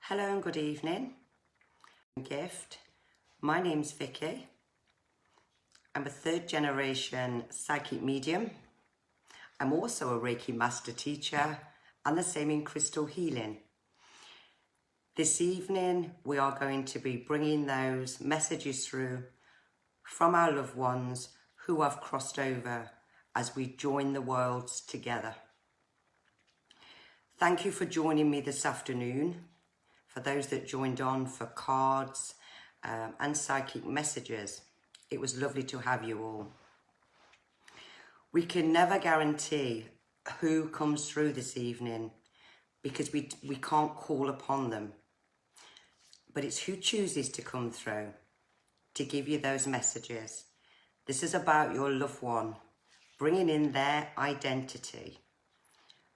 Hello and good evening. Gift. My name's Vicky. I'm a third generation psychic medium. I'm also a Reiki master teacher and the same in crystal healing. This evening we are going to be bringing those messages through from our loved ones who have crossed over as we join the worlds together. Thank you for joining me this afternoon. For those that joined on for cards and psychic messages, it was lovely to have you all. We can never guarantee who comes through this evening because we can't call upon them. But it's who chooses to come through to give you those messages. This is about your loved one, bringing in their identity,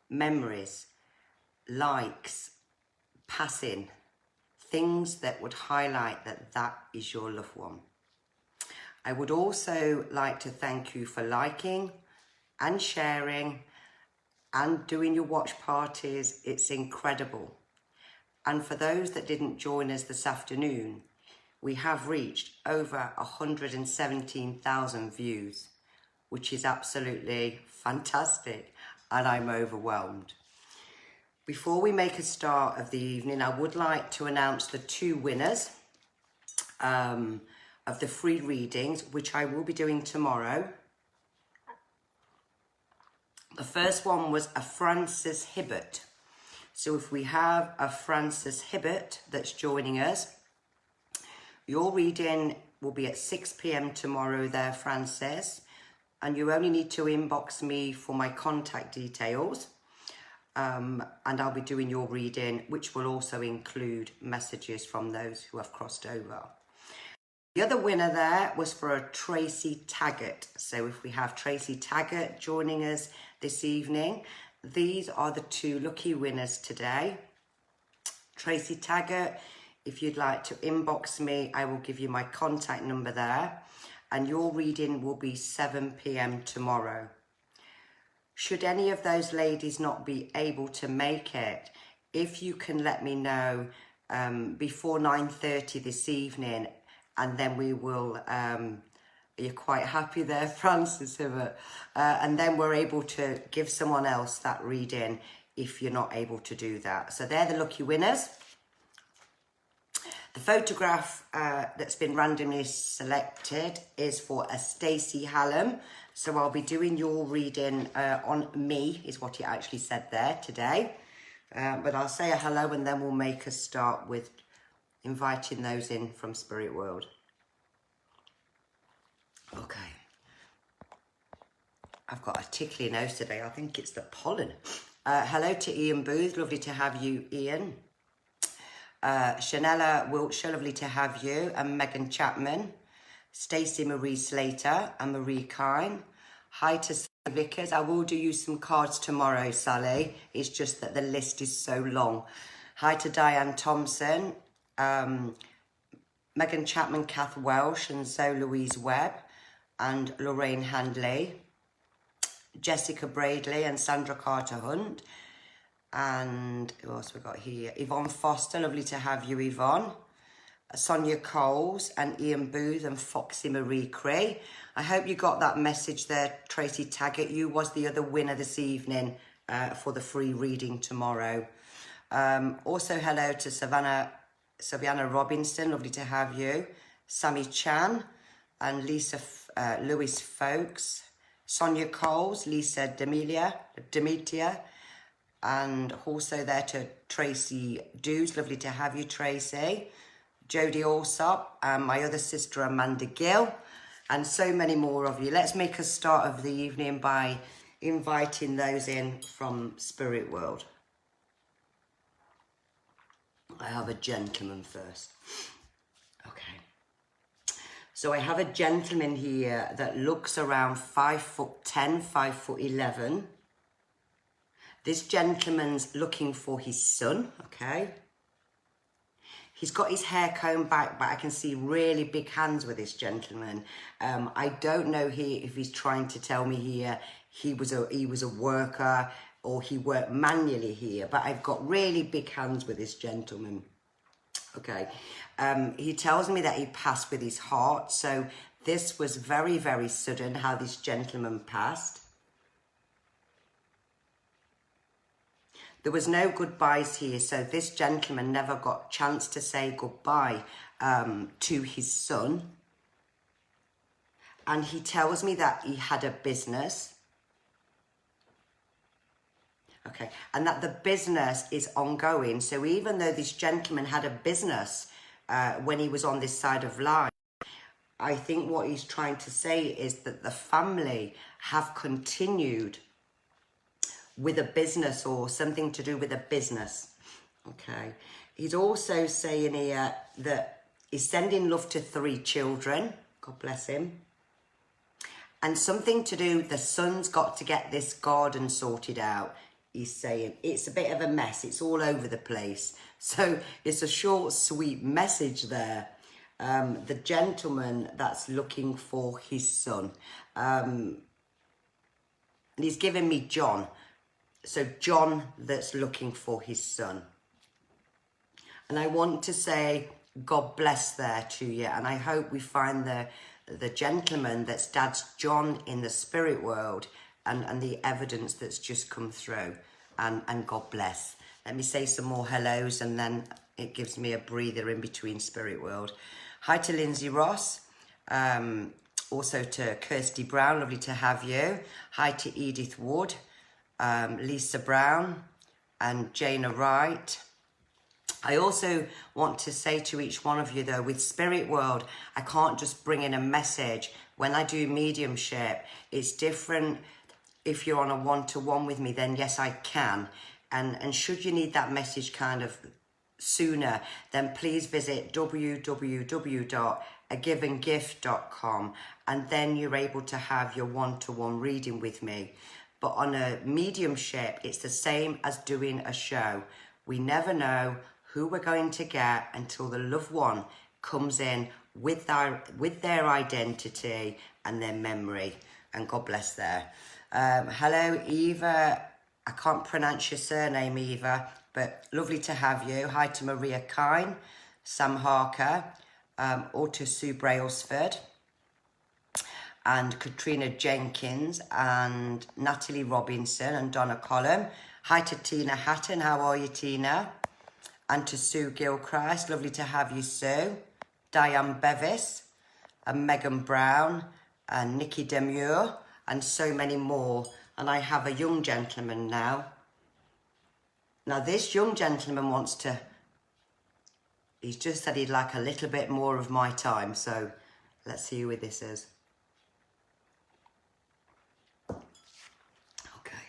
memories, likes, passing, things that would highlight that is your loved one. I would also like to thank you for liking and sharing and doing your watch parties. It's incredible. And for those that didn't join us this afternoon, we have reached over 117,000 views, which is absolutely fantastic, and I'm overwhelmed. Before we make a start of the evening, I would like to announce the two winners of the free readings, which I will be doing tomorrow. The first one was a Frances Hibbert. So if we have a Frances Hibbert that's joining us, your reading will be at 6 p.m. tomorrow there, Frances. And you only need to inbox me for my contact details. And I'll be doing your reading, which will also include messages from those who have crossed over. The other winner there was for a Tracy Taggart. So if we have Tracy Taggart joining us this evening, these are the two lucky winners today. Tracy Taggart, if you'd like to inbox me, I will give you my contact number there. And your reading will be 7 p.m. tomorrow. Should any of those ladies not be able to make it, if you can let me know before 9:30 this evening, and then we will, you're quite happy there, Frances Hibbert, and then we're able to give someone else that reading if you're not able to do that. So they're the lucky winners. The photograph that's been randomly selected is for a Stacey Hallam. So I'll be doing your reading on me, is what it actually said there today. But I'll say a hello and then we'll make a start with inviting those in from Spirit World. Okay. I've got a tickly nose today. I think it's the pollen. Hello to Ian Booth. Lovely to have you, Ian. Shanella Wiltshire, lovely to have you. And Megan Chapman. Stacey Marie Slater and Marie Kine. Hi to Sally Vickers. I will do you some cards tomorrow, Sally. It's just that the list is so long. Hi to Diane Thompson, Megan Chapman, Kath Welsh and Zoe Louise Webb and Lorraine Handley. Jessica Bradley and Sandra Carter Hunt. And who else we got here? Yvonne Foster, lovely to have you, Yvonne. Sonia Coles and Ian Booth and Foxy Marie Cray. I hope you got that message there, Tracy Taggart. You was the other winner this evening for the free reading tomorrow. Also, hello to Savannah Robinson. Lovely to have you. Sammy Chan and Lisa Lewis Folks. Sonia Coles, Lisa Demetia. And also there to Tracy Dews. Lovely to have you, Tracy. Jodie Alsop and my other sister Amanda Gill, and so many more of you. Let's make a start of the evening by inviting those in from Spirit World. I have a gentleman first. Okay. So I have a gentleman here that looks around 5'10", 5'11". This gentleman's looking for his son, okay? He's got his hair combed back, but I can see really big hands with this gentleman. I don't know if he's trying to tell me here he was a worker or he worked manually here, but I've got really big hands with this gentleman. Okay. He tells me that he passed with his heart. So this was very, very sudden how this gentleman passed. There was no goodbyes here. So this gentleman never got a chance to say goodbye to his son. And he tells me that he had a business. Okay, and that the business is ongoing. So even though this gentleman had a business when he was on this side of life, I think what he's trying to say is that the family have continued with a business or something to do with a business. Okay, he's also saying here that he's sending love to 3 children. God bless him. And something to do, the son's got to get this garden sorted out. He's saying it's a bit of a mess. It's all over the place. So it's a short, sweet message there. The gentleman that's looking for his son. And he's giving me John. So John that's looking for his son. And I want to say God bless there to you. And I hope we find the gentleman that's Dad's John in the spirit world. And the evidence that's just come through. And God bless. Let me say some more hellos and then it gives me a breather in between spirit world. Hi to Lindsay Ross. Also to Kirsty Brown. Lovely to have you. Hi to Edith Wood. Lisa Brown. And Jana Wright. I also want to say to each one of you though, with Spirit World, I can't just bring in a message. When I do mediumship, it's different. If you're on a one-to-one with me, then yes, I can. And should you need that message kind of sooner, then please visit www.agivinggift.com and then you're able to have your one-to-one reading with me. But on a mediumship, it's the same as doing a show. We never know who we're going to get until the loved one comes in with their identity and their memory. And God bless there. Hello, Eva. I can't pronounce your surname, Eva, but lovely to have you. Hi to Maria Kine, Sam Harker, or to Sue Brailsford, and Katrina Jenkins, and Natalie Robinson, and Donna Collum. Hi to Tina Hatton. How are you, Tina? And to Sue Gilchrist. Lovely to have you, Sue. Diane Bevis, and Megan Brown, and Nikki Demure, and so many more. And I have a young gentleman now. Now this young gentleman wants to, he's just said he'd like a little bit more of my time. So let's see who this is. Okay.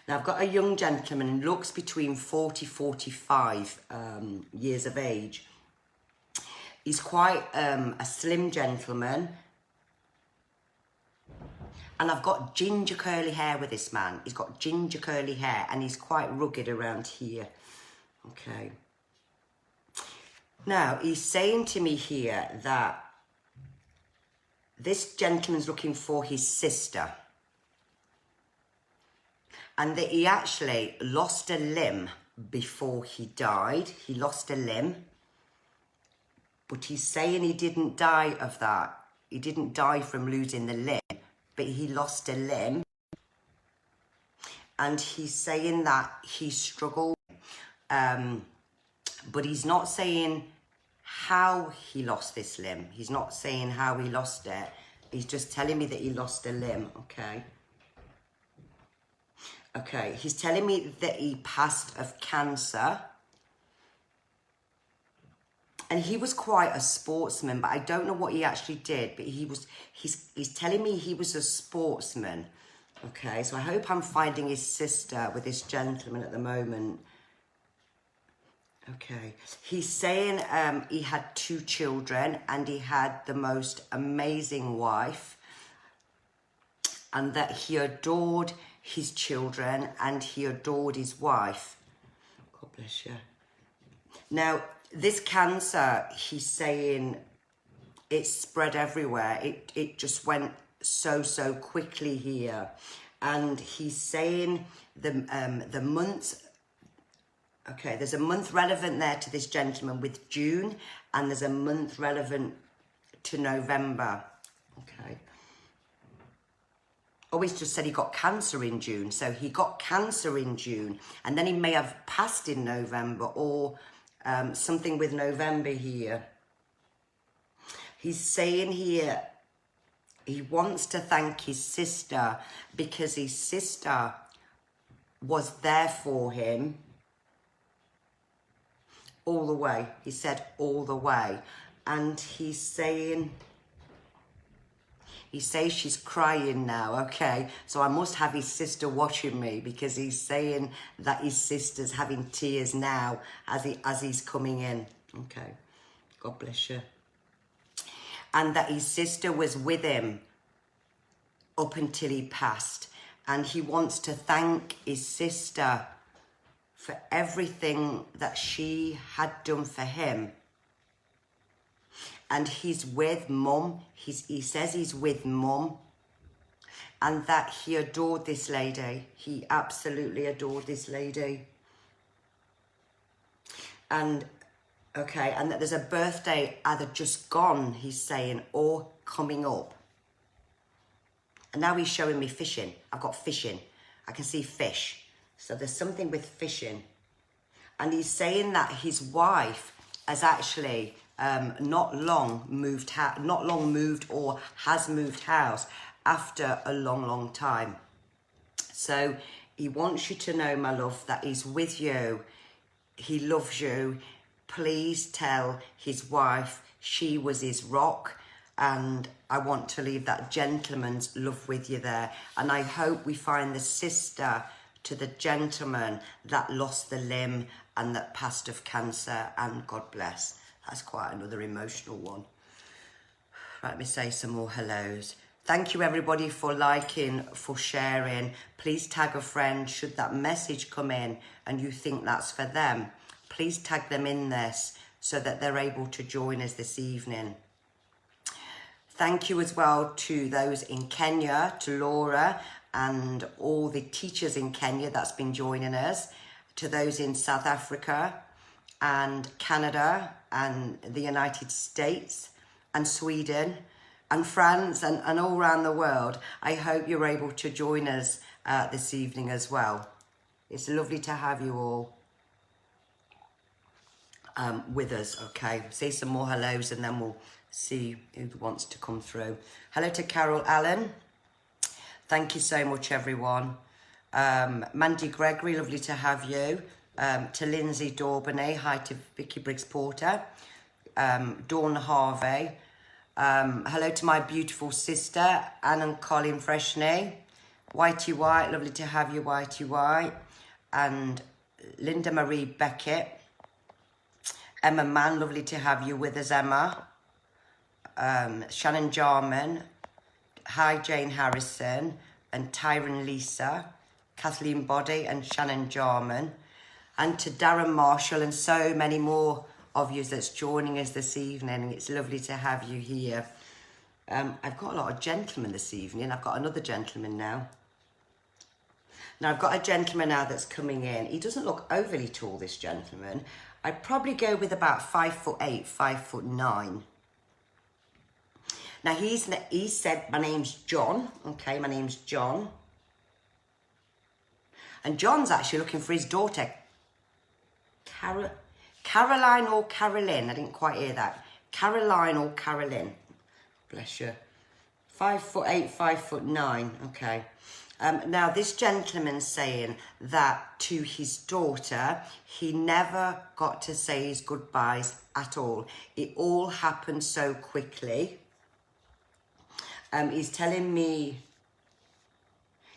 Now I've got a young gentleman, looks between 40-45 years of age. He's quite a slim gentleman. And I've got ginger curly hair with this man. He's got ginger curly hair and he's quite rugged around here. Okay. Now, he's saying to me here that this gentleman's looking for his sister. And that he actually lost a limb before he died. He lost a limb. But he's saying he didn't die of that. He didn't die from losing the limb. But he lost a limb, and he's saying that he struggled, but he's not saying how he lost this limb. He's not saying how he lost it. He's just telling me that he lost a limb, okay? Okay, he's telling me that he passed of cancer. And he was quite a sportsman, but I don't know what he actually did. But he's telling me he was a sportsman. Okay, so I hope I'm finding his sister with this gentleman at the moment. Okay, he's saying he had 2 children and he had the most amazing wife. And that he adored his children and he adored his wife. God bless you. Now, this cancer, he's saying it spread everywhere. It just went so quickly here. And he's saying the months Okay, there's a month relevant there to this gentleman with June, and there's a month relevant to November. Okay. Oh, he's just said he got cancer in June. So he got cancer in June, and then he may have passed in November, or something with November here. He's saying here he wants to thank his sister because his sister was there for him all the way. He said all the way. And he's saying, he says she's crying now, okay? So I must have his sister watching me, because he's saying that his sister's having tears now as he's coming in. Okay, God bless you. And that his sister was with him up until he passed. And he wants to thank his sister for everything that she had done for him. And he's with mum. He says he's with mum. And that he adored this lady. He absolutely adored this lady. And, okay, and that there's a birthday either just gone, he's saying, or coming up. And now he's showing me fishing. I've got fishing. I can see fish. So there's something with fishing. And he's saying that his wife has actually not long moved or has moved house after a long time. So he wants you to know, my love, that he's with you. He loves you. Please tell his wife she was his rock. And I want to leave that gentleman's love with you there. And I hope we find the sister to the gentleman that lost the limb and that passed of cancer. And God bless. That's quite another emotional one. Let me say some more hellos. Thank you, everybody, for liking, for sharing. Please tag a friend should that message come in and you think that's for them. Please tag them in this so that they're able to join us this evening. Thank you as well to those in Kenya, to Laura and all the teachers in Kenya that's been joining us, to those in South Africa and Canada and the United States and Sweden and France and all around the world. I hope you're able to join us this evening as well. It's lovely to have you all with us, okay? Say some more hellos and then we'll see who wants to come through. Hello to Carol Allen. Thank you so much, everyone. Mandy Gregory, lovely to have you. To Lindsay Daubeny, hi to Vicky Briggs-Porter. Dawn Harvey. Hello to my beautiful sister, Anne and Colin Freshney. Whitey White, lovely to have you, Whitey White. And Linda Marie Beckett. Emma Mann, lovely to have you with us, Emma. Shannon Jarman. Hi, Jane Harrison. And Tyron Lisa. Kathleen Body and Shannon Jarman. And to Darren Marshall and so many more of you that's joining us this evening. It's lovely to have you here. I've got a lot of gentlemen this evening. I've got another gentleman now. Now, I've got a gentleman now that's coming in. He doesn't look overly tall, this gentleman. I'd probably go with about 5'8", 5'9". Now, he said, my name's John. Okay, my name's John. And John's actually looking for his daughter, Caroline or Carolyn. I didn't quite hear that. Caroline or Carolyn. Bless you. 5'8", 5'9". Okay. Now, this gentleman's saying that to his daughter, he never got to say his goodbyes at all. It all happened so quickly. He's telling me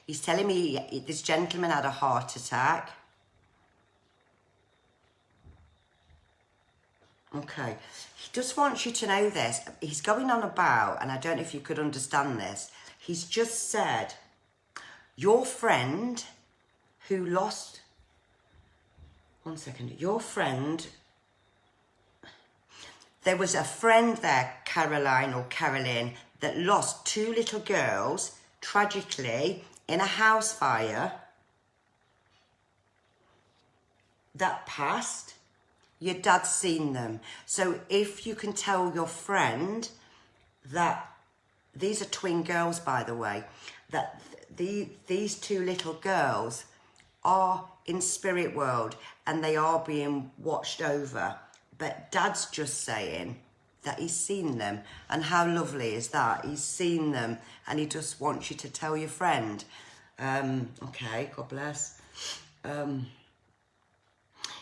this gentleman had a heart attack. Okay. He just wants you to know this. He's going on about, and I don't know if you could understand this. He's just said, your friend who lost... One second. Your friend... There was a friend there, Caroline or Carolyn, that lost 2 little girls, tragically, in a house fire. that passed, your dad's seen them. So if you can tell your friend that, these are twin girls, by the way, that these two little girls are in spirit world and they are being watched over. But dad's just saying that he's seen them. And how lovely is that? He's seen them and he just wants you to tell your friend. Okay, God bless.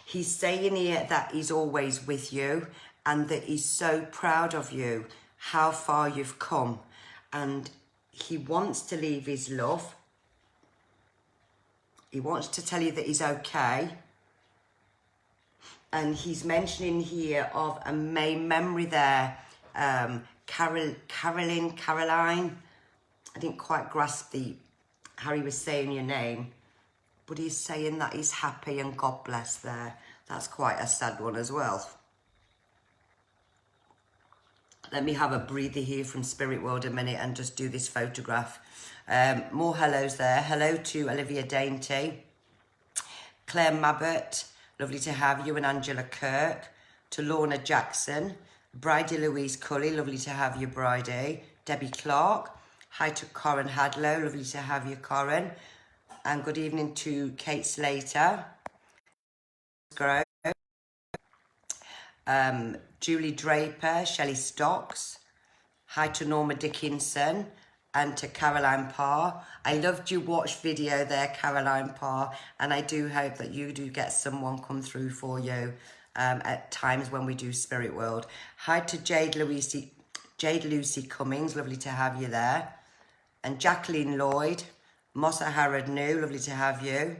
He's saying here that he's always with you and that he's so proud of you, how far you've come. And he wants to leave his love. He wants to tell you that he's okay. And he's mentioning here of a main memory there. Caroline. I didn't quite grasp how he was saying your name. But he's saying that he's happy and God bless there. That's quite a sad one as well. Let me have a breather here from Spirit World a minute and just do this photograph. More hellos there. Hello to Olivia Dainty. Claire Mabbott, lovely to have you. And Angela Kirk. To Lorna Jackson. Bridie Louise Cully, lovely to have you, Bridie. Debbie Clark. Hi to Corin Hadlow, lovely to have you, Corin. And good evening to Kate Slater. Julie Draper, Shelley Stocks. Hi to Norma Dickinson and to Caroline Parr. I loved your watch video there, Caroline Parr, and I do hope that you do get someone come through for you at times when we do Spirit World. Hi to Jade Lucy Cummings, lovely to have you there. And Jacqueline Lloyd. Mossa Harrod New, lovely to have you.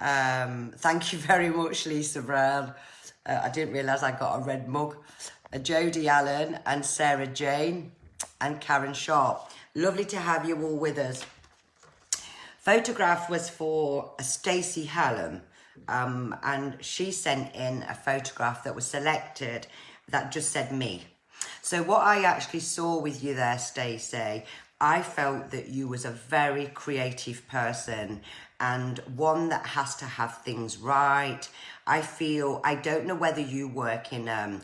Thank you very much, Lisa Brown. I didn't realise I got a red mug. Jodie Allen and Sarah Jane and Karen Sharp. Lovely to have you all with us. Photograph was for Stacey Hallam, and she sent in a photograph that was selected that just said me. So what I actually saw with you there, Stacey, I felt that you was a very creative person and one that has to have things right. I don't know whether you work in a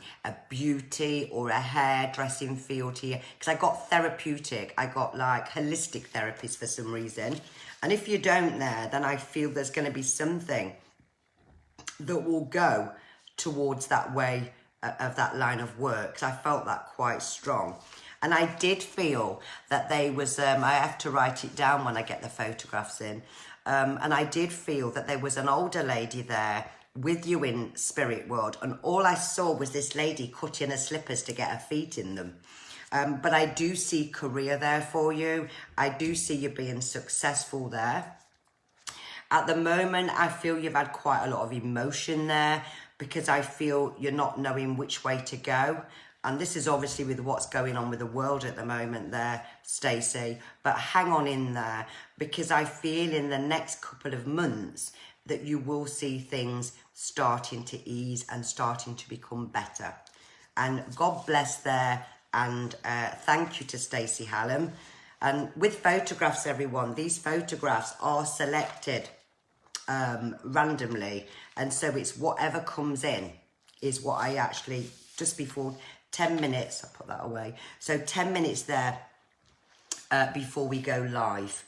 beauty or a hairdressing field here, because I got therapeutic. I got like holistic therapies for some reason. And if you don't there, then I feel there's going to be something that will go towards that way of that line of work. 'Cause I felt that quite strong. And I did feel that they was, I have to write it down when I get the photographs in. And I did feel that there was an older lady there with you in Spirit World. And all I saw was this lady cutting her slippers to get her feet in them. But I do see career there for you. I do see you being successful there. At the moment, I feel you've had quite a lot of emotion there because I feel you're not knowing which way to go. And this is obviously with what's going on with the world at the moment there, Stacey. But hang on in there, because I feel in the next couple of months that you will see things starting to ease and starting to become better. And God bless there. And thank you to Stacey Hallam. And with photographs, everyone, these photographs are selected randomly. And so it's whatever comes in is what I actually, just before 10 minutes, I'll put that away. So 10 minutes there before we go live.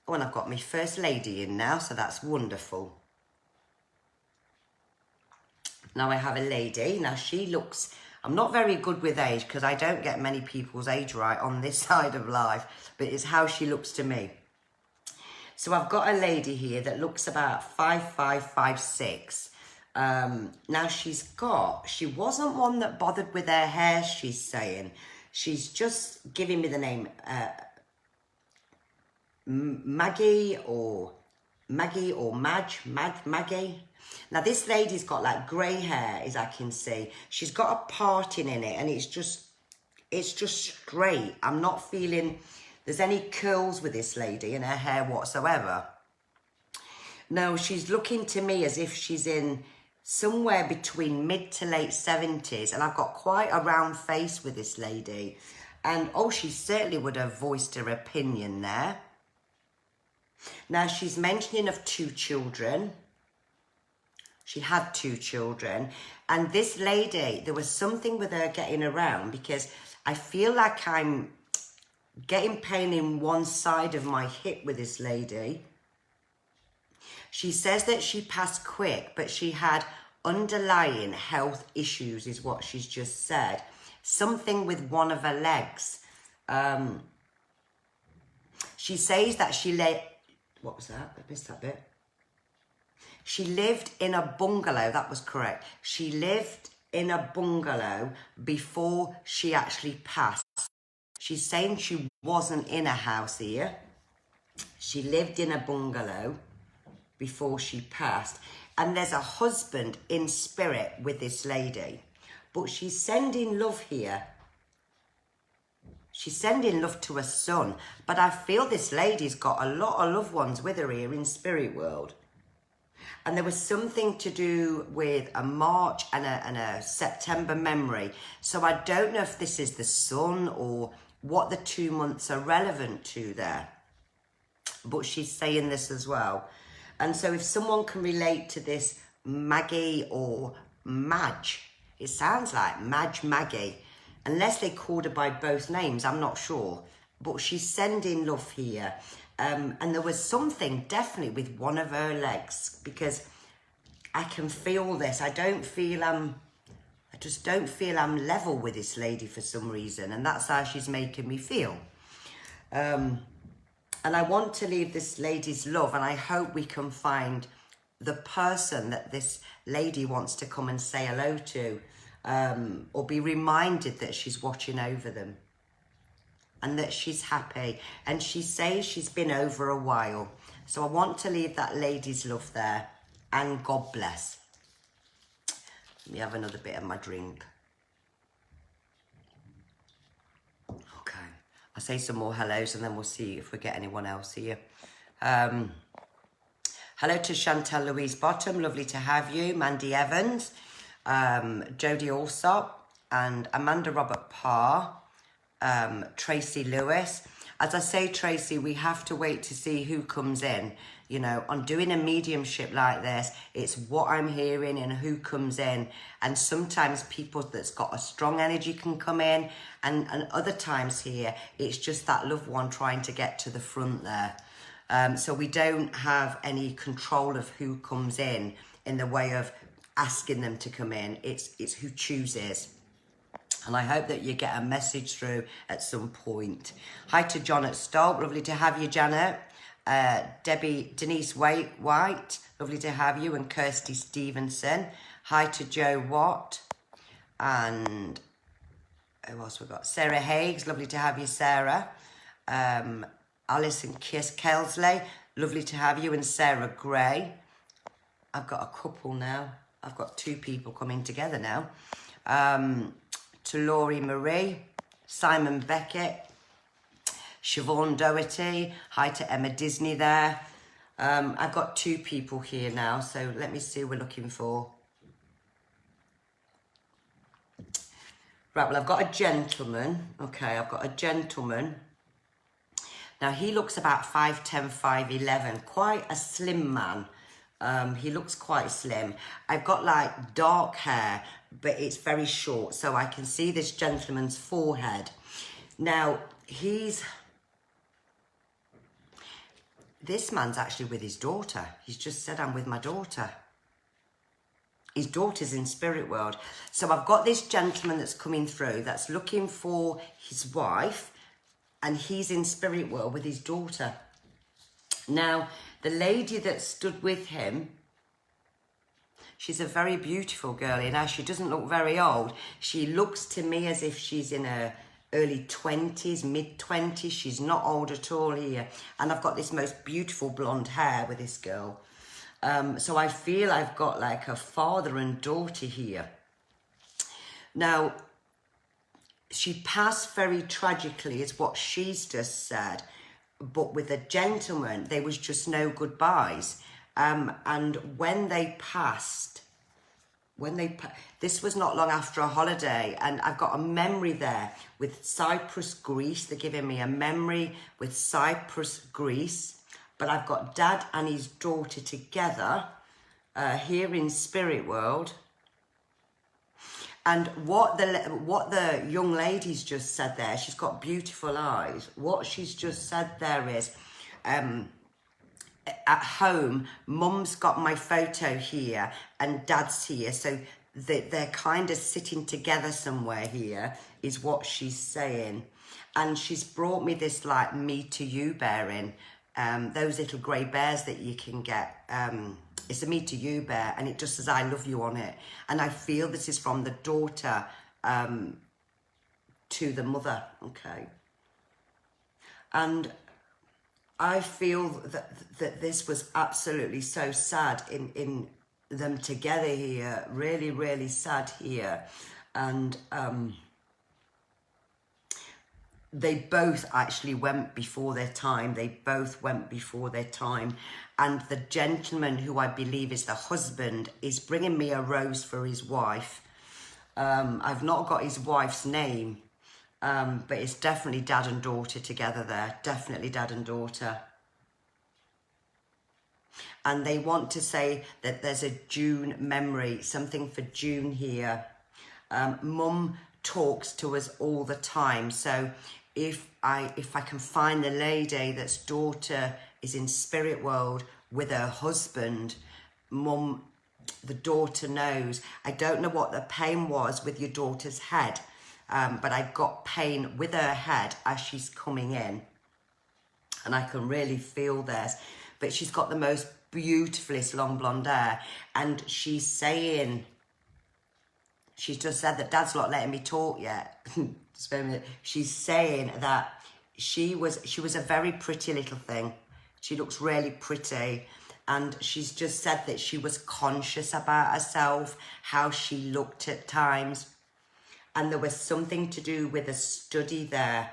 Oh, and I've got my first lady in now, so that's wonderful. Now I have a lady. Now she looks, I'm not very good with age because I don't get many people's age right on this side of life, but it's how she looks to me. So I've got a lady here that looks about 5'5", 5'6". Now she wasn't one that bothered with her hair, she's saying. She's just giving me the name Maggie or Maggie. Now this lady's got like grey hair, as I can see. She's got a parting in it and it's just straight. I'm not feeling there's any curls with this lady in her hair whatsoever. No, she's looking to me as if she's in somewhere between mid to late 70s, and I've got quite a round face with this lady. And oh, she certainly would have voiced her opinion there. Now she's mentioning of 2 children. She had 2 children. And this lady, there was something with her getting around, because I feel like I'm getting pain in one side of my hip with this lady. She says that she passed quick, but she had underlying health issues, is what she's just said. Something with one of her legs. She says that what was that? I missed that bit. She lived in a bungalow. That was correct. She lived in a bungalow before she actually passed. She's saying she wasn't in a house here. She lived in a bungalow before she passed. And there's a husband in spirit with this lady. But she's sending love here. She's sending love to her son. But I feel this lady's got a lot of loved ones with her here in spirit world. And there was something to do with a March and a September memory. So I don't know if this is the son or what the 2 months are relevant to there. But she's saying this as well. And so if someone can relate to this Maggie or Madge, it sounds like Madge Maggie. Unless they called her by both names, I'm not sure. But she's sending love here. And there was something definitely with one of her legs, because I can feel this. I just don't feel I'm level with this lady for some reason. And that's how she's making me feel. And I want to leave this lady's love, and I hope we can find the person that this lady wants to come and say hello to, or be reminded that she's watching over them and that she's happy. And she says she's been over a while. So I want to leave that lady's love there, and God bless. Let me have another bit of my drink. Okay, I'll say some more hellos and then we'll see if we get anyone else here. Hello to Chantal Louise Bottom, lovely to have you. Mandy Evans, Jodie Alsop, and Amanda Robert Parr, Tracy Lewis. As I say, Tracy, we have to wait to see who comes in. You know, on doing a mediumship like this, it's what I'm hearing and who comes in. And sometimes people that's got a strong energy can come in, and other times here, it's just that loved one trying to get to the front there. So we don't have any control of who comes in the way of asking them to come in. It's who chooses. And I hope that you get a message through at some point. Hi to John at Stoke. Lovely to have you, Janet. Denise White, lovely to have you. And Kirsty Stevenson. Hi to Joe Watt. And who else we got? Sarah Higgs. Lovely to have you, Sarah. Alison Kelsley. Lovely to have you. And Sarah Gray. I've got a couple now. I've got 2 people coming together now. To Laurie Marie, Simon Beckett, Siobhan Doherty. Hi to Emma Disney there. I've got 2 people here now, so let me see who we're looking for. Right, well, I've got a gentleman. Okay, I've got a gentleman. Now, he looks about 5'10", 5'11", quite a slim man. He looks quite slim. I've got like dark hair, but it's very short, so I can see this gentleman's forehead. Now, this man's actually with his daughter. He's just said, I'm with my daughter. His daughter's in spirit world. So I've got this gentleman that's coming through that's looking for his wife, and he's in spirit world with his daughter. Now, the lady that stood with him, she's a very beautiful girl. Now, she doesn't look very old. She looks to me as if she's in her early 20s, mid-20s. She's not old at all here. And I've got this most beautiful blonde hair with this girl. So I feel I've got like a father and daughter here. Now, she passed very tragically, is what she's just said. But with a gentleman, there was just no goodbyes. And when they passed, this was not long after a holiday, and I've got a memory there with Cyprus, Greece. They're giving me a memory with Cyprus, Greece. But I've got Dad and his daughter together, here in Spirit World. And what the young lady's just said there, she's got beautiful eyes. What she's just said there is, at home, Mum's got my photo here and Dad's here, so they're kind of sitting together somewhere here, is what she's saying. And she's brought me this like me to you bearing, those little grey bears that you can get. It's a me to you bear, and it just says I love you on it. And I feel this is from the daughter to the mother, okay? And I feel that this was absolutely so sad in them together here, really, really sad here. And they both actually went before their time. They both went before their time. And the gentleman, who I believe is the husband, is bringing me a rose for his wife. I've not got his wife's name, but it's definitely dad and daughter together there. Definitely dad and daughter. And they want to say that there's a June memory, something for June here. Mum talks to us all the time. So if I can find the lady that's daughter is in Spirit World with her husband, Mum, the daughter knows. I don't know what the pain was with your daughter's head, but I got pain with her head as she's coming in, and I can really feel this. But she's got the most beautifulest long blonde hair, and she's saying, she's just said that Dad's not letting me talk yet. Just wait a minute. She's saying that she was a very pretty little thing. She looks really pretty. And she's just said that she was conscious about herself, how she looked at times. And there was something to do with a study there.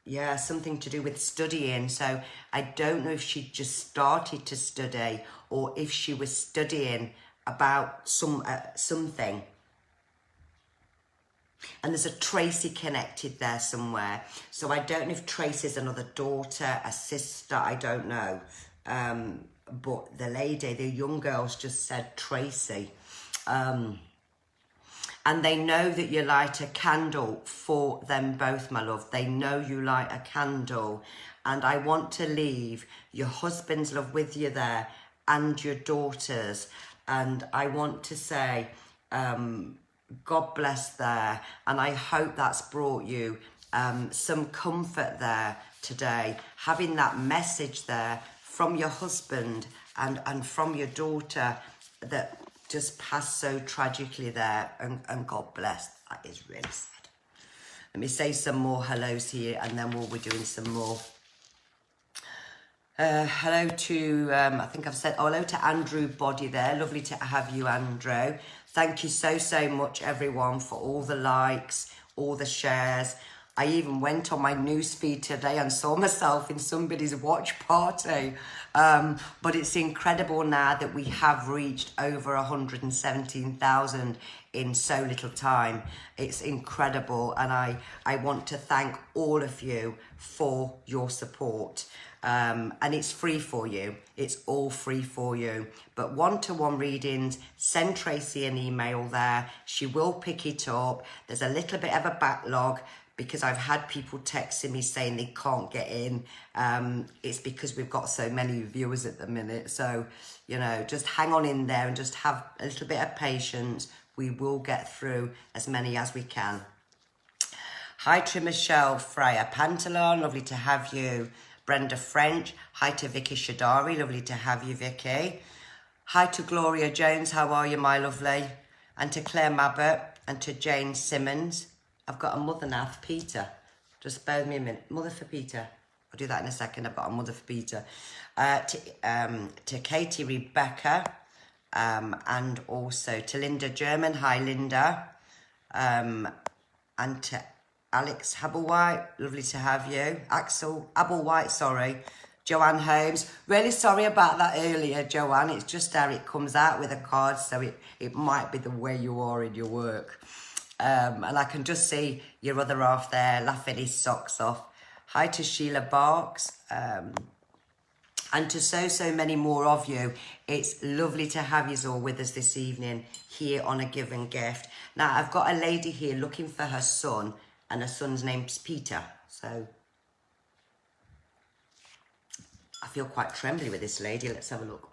Yeah, something to do with studying. So I don't know if she just started to study or if she was studying about something. And there's a Tracy connected there somewhere. So I don't know if Tracy's another daughter, a sister, I don't know. But the lady, the young girls just said Tracy. And they know that you light a candle for them both, my love. They know you light a candle. And I want to leave your husband's love with you there and your daughters. And I want to say, God bless there. And I hope that's brought you some comfort there today. Having that message there from your husband and from your daughter that just passed so tragically there. And God bless. That is really sad. Let me say some more hellos here and then we'll be doing some more. Hello to, I think I've said, hello to Andrew Body there. Lovely to have you, Andrew. Thank you so, so much, everyone, for all the likes, all the shares. I even went on my newsfeed today and saw myself in somebody's watch party. But it's incredible now that we have reached over 117,000 in so little time. It's incredible. And I want to thank all of you for your support. And it's free for you. It's all free for you. But one-to-one readings, send Tracy an email there. She will pick it up. There's a little bit of a backlog because I've had people texting me saying they can't get in. It's because we've got so many viewers at the minute. So, you know, just hang on in there and just have a little bit of patience. We will get through as many as we can. Hi to Michelle Freya Pantalon. Lovely to have you. Brenda French. Hi to Vicky Shadari. Lovely to have you, Vicky. Hi to Gloria Jones. How are you, my lovely? And to Claire Mabbott and to Jane Simmons. I've got a mother now for Peter. Just bear with me a minute. Mother for Peter. I'll do that in a second. I've got a mother for Peter. To Katie Rebecca. And also to Linda German. Hi, Linda. And to Alex Habblewhite, lovely to have you. Axel Habblewhite, sorry. Joanne Holmes, really sorry about that earlier, Joanne. It's just how it comes out with a card, so it might be the way you are in your work. And I can just see your other half there laughing his socks off. Hi to Sheila Barks. And to so many more of you, it's lovely to have you all with us this evening here on A Given Gift. Now, I've got a lady here looking for her son, and her son's name's Peter. So I feel quite trembly with this lady. Let's have a look.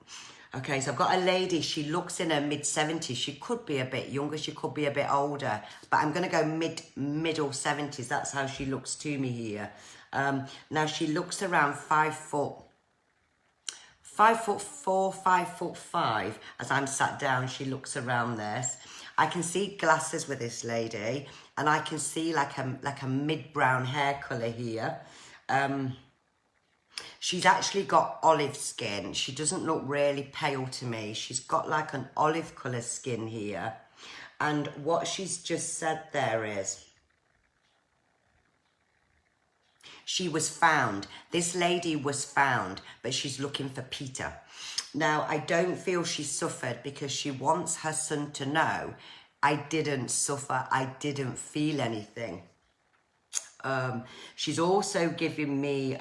Okay, so I've got a lady. She looks in her mid-70s. She could be a bit younger. She could be a bit older. But I'm going to go middle 70s. That's how she looks to me here. Now, she looks around 5 foot 4, 5'5". As I'm sat down, she looks around this. I can see glasses with this lady. And I can see like a mid-brown hair colour here. She's actually got olive skin. She doesn't look really pale to me. She's got like an olive colour skin here. And what she's just said there is, she was found. This lady was found, but she's looking for Peter. Now, I don't feel she suffered because she wants her son to know, I didn't suffer. I didn't feel anything. She's also giving me...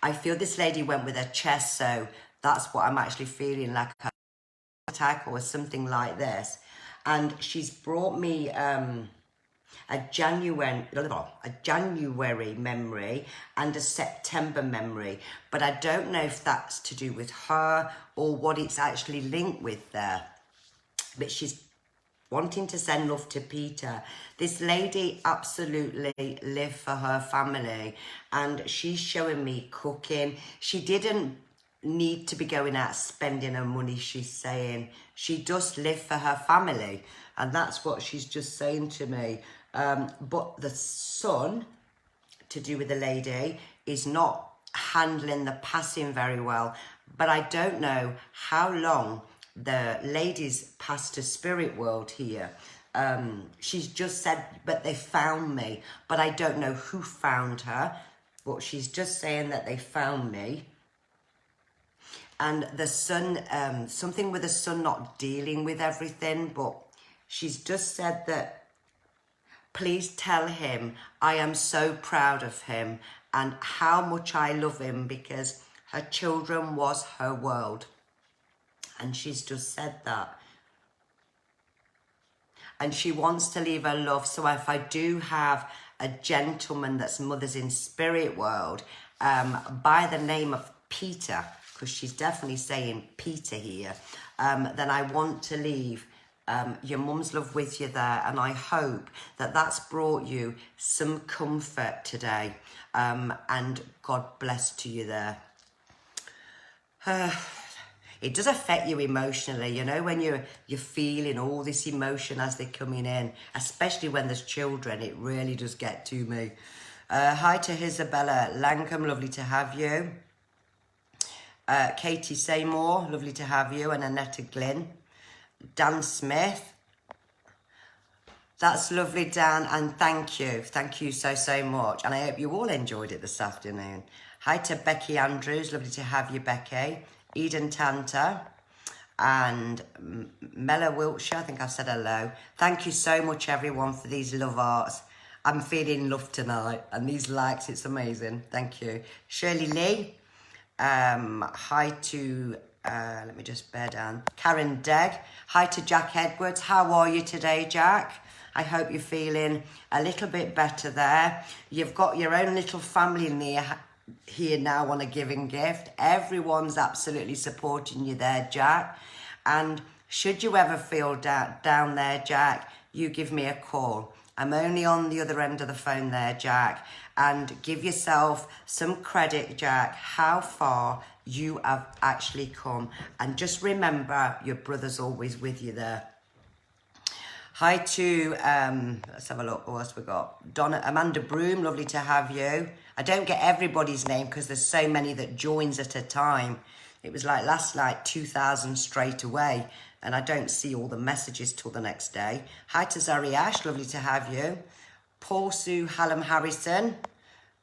I feel this lady went with her chest, so that's what I'm actually feeling, like a attack or something like this. And she's brought me a January memory and a September memory, but I don't know if that's to do with her or what it's actually linked with there. But she's wanting to send love to Peter. This lady absolutely lived for her family, and she's showing me cooking. She didn't need to be going out spending her money, she's saying. She just lived for her family, and that's what she's just saying to me. But the son, to do with the lady, is not handling the passing very well. But I don't know how long the lady's passed to spirit world here. She's just said, but they found me. But I don't know who found her. But she's just saying that they found me. And the son, something with the son not dealing with everything. But she's just said that, please tell him I am so proud of him and how much I love him, because her children was her world. And she's just said that. And she wants to leave her love. So if I do have a gentleman that's Mothers in Spirit World, by the name of Peter, because she's definitely saying Peter here, then I want to leave your mum's love with you there. And I hope that that's brought you some comfort today. And God bless to you there. It does affect you emotionally, you know, when you're feeling all this emotion as they're coming in, especially when there's children. It really does get to me. Hi to Isabella Langham, lovely to have you. Katie Seymour, lovely to have you. And Annetta Glynn. Dan Smith. That's lovely, Dan, and thank you. Thank you so much. And I hope you all enjoyed it this afternoon. Hi to Becky Andrews, lovely to have you, Becky. Eden Tanta and Mella Wiltshire, I think I've said hello. Thank you so much, everyone, for these love arts. I'm feeling love tonight, and these likes, it's amazing. Thank you. Shirley Lee. Hi to, let me just bear down, Karen Degg. Hi to Jack Edwards. How are you today, Jack? I hope you're feeling a little bit better there. You've got your own little family near here now on A Given Gift. Everyone's absolutely supporting you there, Jack. And should you ever feel down there, Jack, you give me a call. I'm only on the other end of the phone there, Jack. And give yourself some credit, Jack, how far you have actually come. And just remember, your brother's always with you there. Hi to, let's have a look, what else we got? Amanda Broom, lovely to have you. I don't get everybody's name because there's so many that joins at a time. It was like last night, 2,000 straight away, and I don't see all the messages till the next day. Hi to Zari Ash, lovely to have you. Paul Sue Hallam Harrison,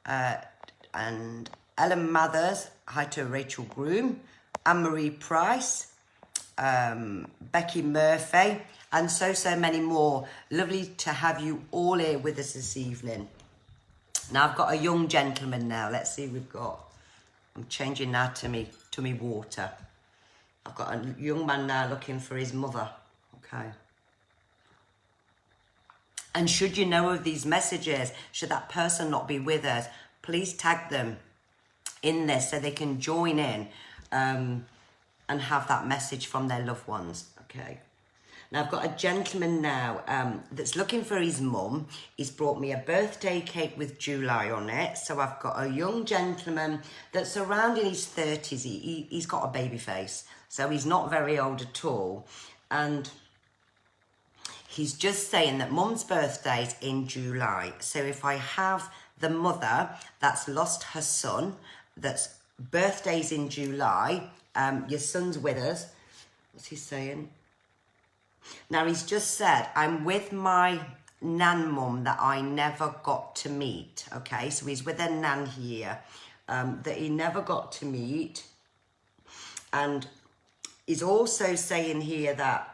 and Ellen Mathers. Hi to Rachel Groom, Anne-Marie Price, Becky Murphy, and so many more. Lovely to have you all here with us this evening. Now I've got a young gentleman now. Let's see who we've got. I'm changing now to me water. I've got a young man now looking for his mother. Okay. And should you know of these messages, should that person not be with us, please tag them in this so they can join in and have that message from their loved ones. Okay. Now I've got a gentleman now that's looking for his mum. He's brought me a birthday cake with July on it. So I've got a young gentleman that's around in his 30s. He's got a baby face. So he's not very old at all. And he's just saying that mum's birthday's in July. So if I have the mother that's lost her son, that's birthday's in July, your son's with us. What's he saying? Now he's just said, I'm with my nan mum that I never got to meet. Okay, so he's with a nan here that he never got to meet. And he's also saying here that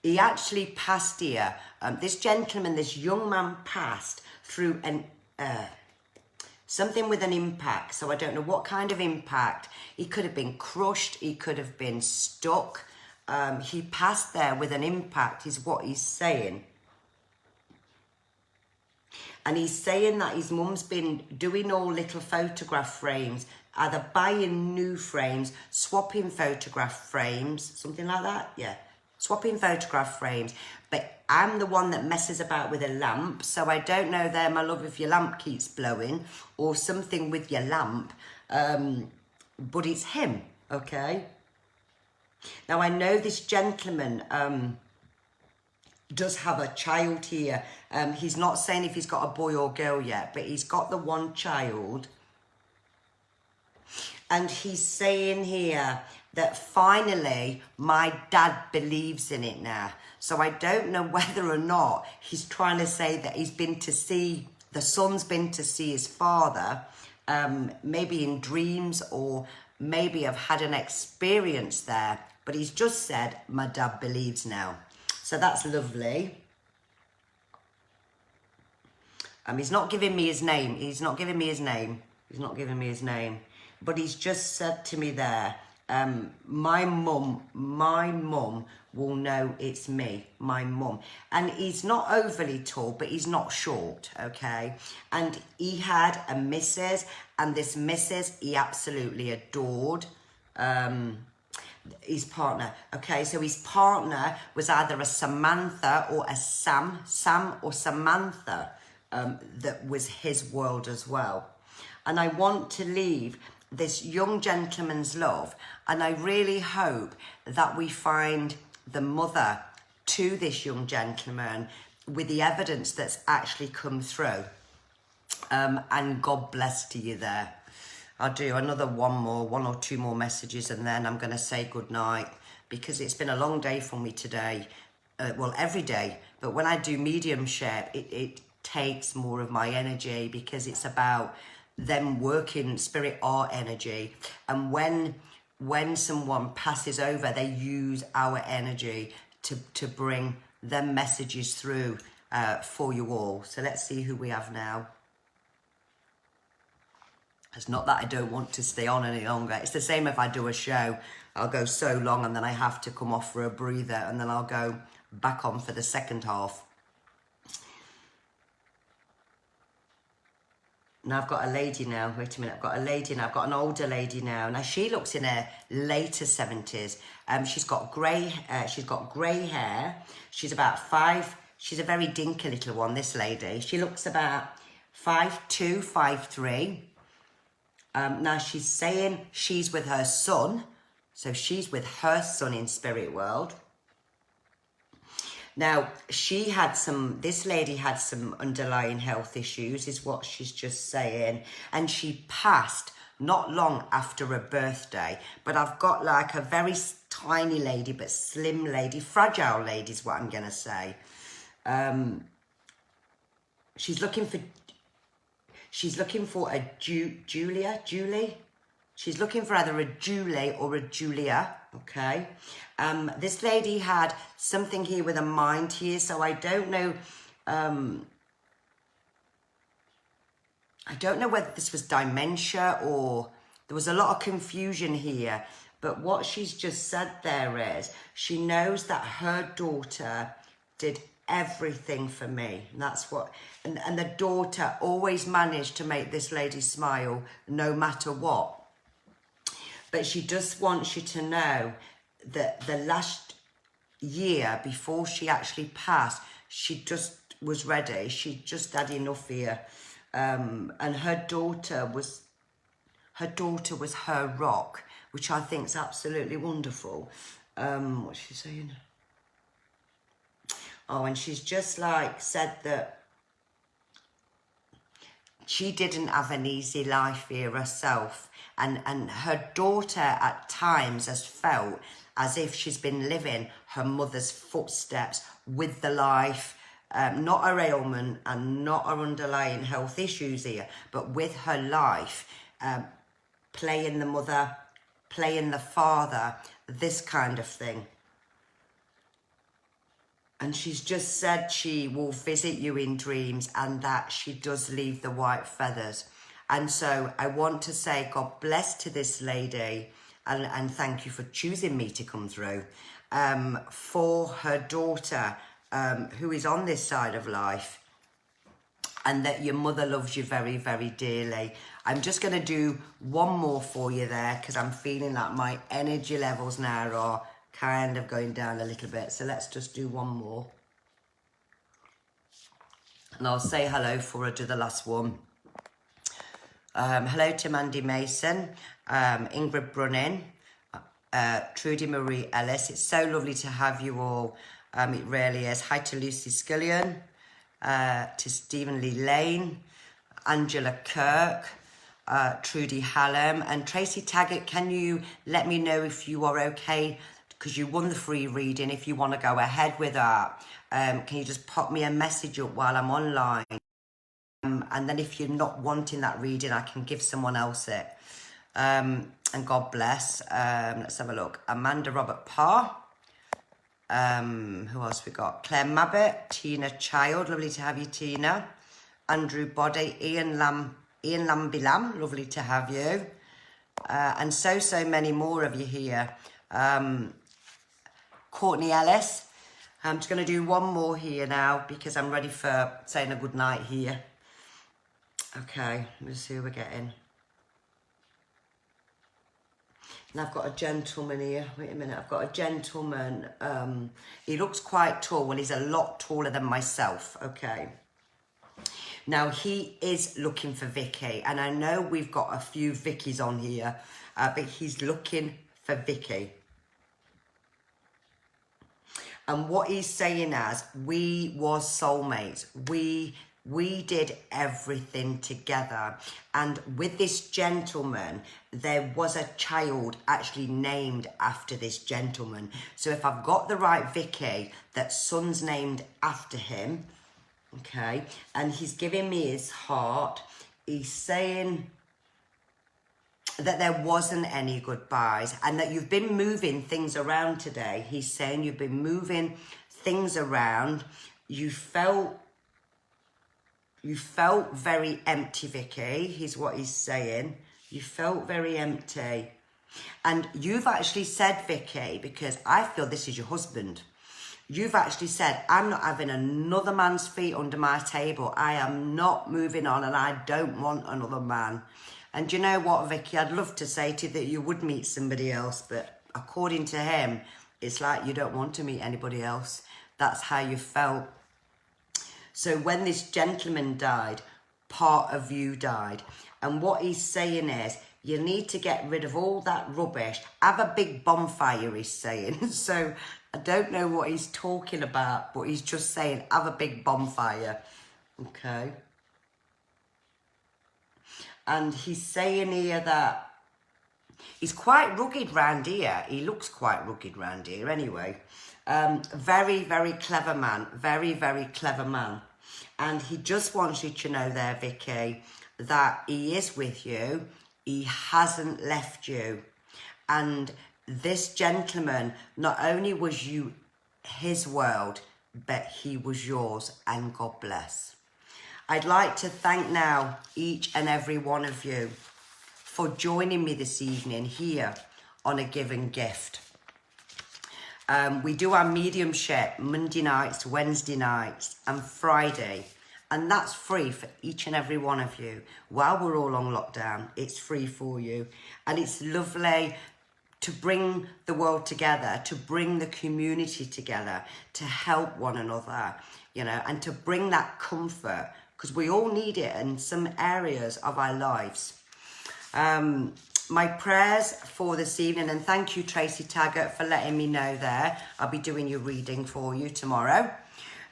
he actually passed here. This gentleman, this young man passed through an something with an impact. So I don't know what kind of impact. He could have been crushed. He could have been stuck. He passed there with an impact is what he's saying. And he's saying that his mum's been doing all little photograph frames, either buying new frames, swapping photograph frames, something like that. Yeah, swapping photograph frames. But I'm the one that messes about with a lamp. So I don't know there, my love, if your lamp keeps blowing or something with your lamp. But it's him, okay? Now, I know this gentleman does have a child here. He's not saying if he's got a boy or girl yet, but he's got the one child. And he's saying here that finally my dad believes in it now. So I don't know whether or not he's trying to say that he's been to see, the son's been to see his father, maybe in dreams or maybe have had an experience there. But he's just said, my dad believes now. So that's lovely. He's not giving me his name. He's not giving me his name. He's not giving me his name. But he's just said to me there, my mum will know it's me, my mum. And he's not overly tall, but he's not short, okay? And he had a missus, and this missus he absolutely adored. His partner, okay, so his partner was either a Samantha or a Sam or Samantha, that was his world as well. And I want to leave this young gentleman's love, and I really hope that we find the mother to this young gentleman with the evidence that's actually come through. And God bless to you there. I'll do another one or two more messages, and then I'm going to say good night, because it's been a long day for me today. Well, every day, but when I do mediumship, it takes more of my energy, because it's about them working spirit art energy. And when someone passes over, they use our energy to bring them messages through for you all. So let's see who we have now. It's not that I don't want to stay on any longer. It's the same if I do a show. I'll go so long and then I have to come off for a breather, and then I'll go back on for the second half. Now I've got a lady now. Wait a minute. I've got a lady now. I've got an older lady now. Now she looks in her later 70s. She's got grey hair. She's about 5. She's a very dinky little one, this lady. She looks about 5'2", 5'3". Now she's saying she's with her son. So she's with her son in spirit world. Now, this lady had some underlying health issues, is what she's just saying. And she passed not long after her birthday. But I've got like a very tiny lady, but slim lady, fragile lady is what I'm going to say. She's looking for a Julie. She's looking for either a Julie or a Julia, okay? This lady had something here with a mind here, so I don't know. I don't know whether this was dementia or there was a lot of confusion here. But what she's just said there is she knows that her daughter did everything for me. And that's what, and the daughter always managed to make this lady smile no matter what. But she just wants you to know that the last year before she actually passed, she just was ready. She just had enough here. And her daughter was her rock, which I think is absolutely wonderful. What's she saying? Oh, and she's just like said that she didn't have an easy life here herself. And her daughter at times has felt as if she's been living her mother's footsteps with the life, not her ailment and not her underlying health issues here, but with her life, playing the mother, playing the father, this kind of thing. And she's just said she will visit you in dreams and that she does leave the white feathers. And so I want to say God bless to this lady and thank you for choosing me to come through for her daughter who is on this side of life, and that your mother loves you very, very dearly. I'm just going to do one more for you there because I'm feeling like my energy levels now are kind of going down a little bit. So let's just do one more. And I'll say hello for her to the last one. Hello to Mandy Mason, Ingrid Brunnin, Trudy Marie Ellis. It's so lovely to have you all. It really is. Hi to Lucy Scullion, to Stephen Lee Lane, Angela Kirk, Trudy Hallam, and Tracy Taggart. Can you let me know if you are okay? Because you won the free reading. If you want to go ahead with that, can you just pop me a message up while I'm online? And then if you're not wanting that reading, I can give someone else it. And God bless. Let's have a look. Amanda Robert Parr. Who else we got? Claire Mabbott, Tina Child. Lovely to have you, Tina. Andrew Body, Ian Lambie Lamb. Lovely to have you. And so many more of you here. Courtney Ellis. I'm just going to do one more here now because I'm ready for saying a good night here. Okay, let's see who we're getting. And I've got a gentleman here. Wait a minute, I've got a gentleman. He looks quite tall. Well, he's a lot taller than myself, okay. Now, he is looking for Vicky. And I know we've got a few Vickies on here, but he's looking for Vicky. And what he's saying is, we was soulmates. We did everything together. And with this gentleman, there was a child actually named after this gentleman. So if I've got the right Vicky, that son's named after him, okay, and he's giving me his heart, he's saying that there wasn't any goodbyes and that you've been moving things around today. He's saying you've been moving things around. You felt very empty, Vicky, is what he's saying. You felt very empty. And you've actually said, Vicky, because I feel this is your husband, you've actually said, I'm not having another man's feet under my table. I am not moving on and I don't want another man. And you know what, Vicky, I'd love to say to you that you would meet somebody else, but according to him, it's like you don't want to meet anybody else. That's how you felt. So when this gentleman died, part of you died. And what he's saying is, you need to get rid of all that rubbish. Have a big bonfire, he's saying. So I don't know what he's talking about, but he's just saying, have a big bonfire. Okay. And he's saying here that he's quite rugged round here. He looks quite rugged round here anyway. Very, very clever man. Very, very clever man. And he just wants you to know there, Vicky, that he is with you. He hasn't left you. And this gentleman, not only was you his world, but he was yours, and God bless. I'd like to thank now each and every one of you for joining me this evening here on A Given Gift. We do our mediumship Monday nights, Wednesday nights and Friday, and that's free for each and every one of you. While we're all on lockdown, it's free for you, and it's lovely to bring the world together, to bring the community together, to help one another, you know, and to bring that comfort, because we all need it in some areas of our lives. My prayers for this evening, and thank you Tracy Taggart for letting me know there. I'll be doing your reading for you tomorrow.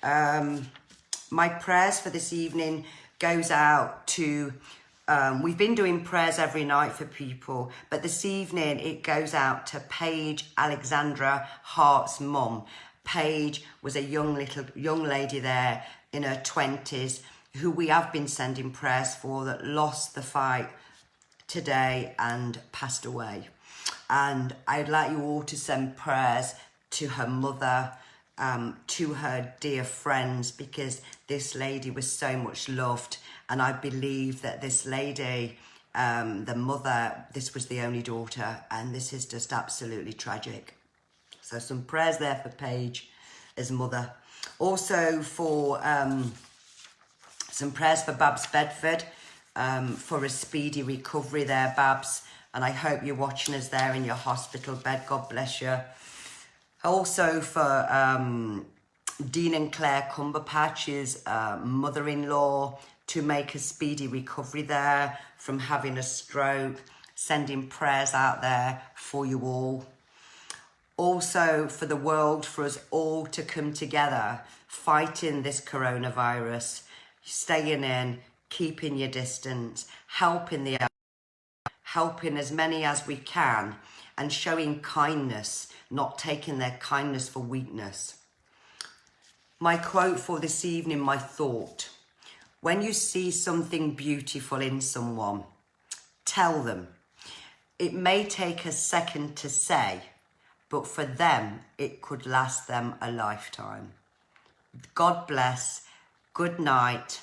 My prayers for this evening goes out to, we've been doing prayers every night for people, but this evening it goes out to Paige Alexandra Hart's mum. Paige was a young lady there in her 20s who we have been sending prayers for, that lost the fight today and passed away. And I'd like you all to send prayers to her mother, to her dear friends, because this lady was so much loved, and I believe that this lady, the mother, this was the only daughter, and this is just absolutely tragic. So some prayers there for Paige as mother. Also for some prayers for Babs Bedford, for a speedy recovery there, Babs. And I hope you're watching us there in your hospital bed. God bless you. Also for Dean and Claire Cumberpatch's mother-in-law, to make a speedy recovery there from having a stroke. Sending prayers out there for you all. Also for the world, for us all to come together, fighting this coronavirus, staying in, keeping your distance, helping as many as we can, and showing kindness, not taking their kindness for weakness. My quote for this evening, my thought: when you see something beautiful in someone, tell them. It may take a second to say, but for them, it could last them a lifetime. God bless. Good night.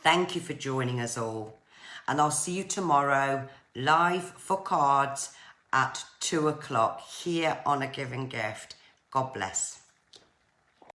Thank you for joining us all. And I'll see you tomorrow live for cards at 2 o'clock here on A Given Gift. God bless.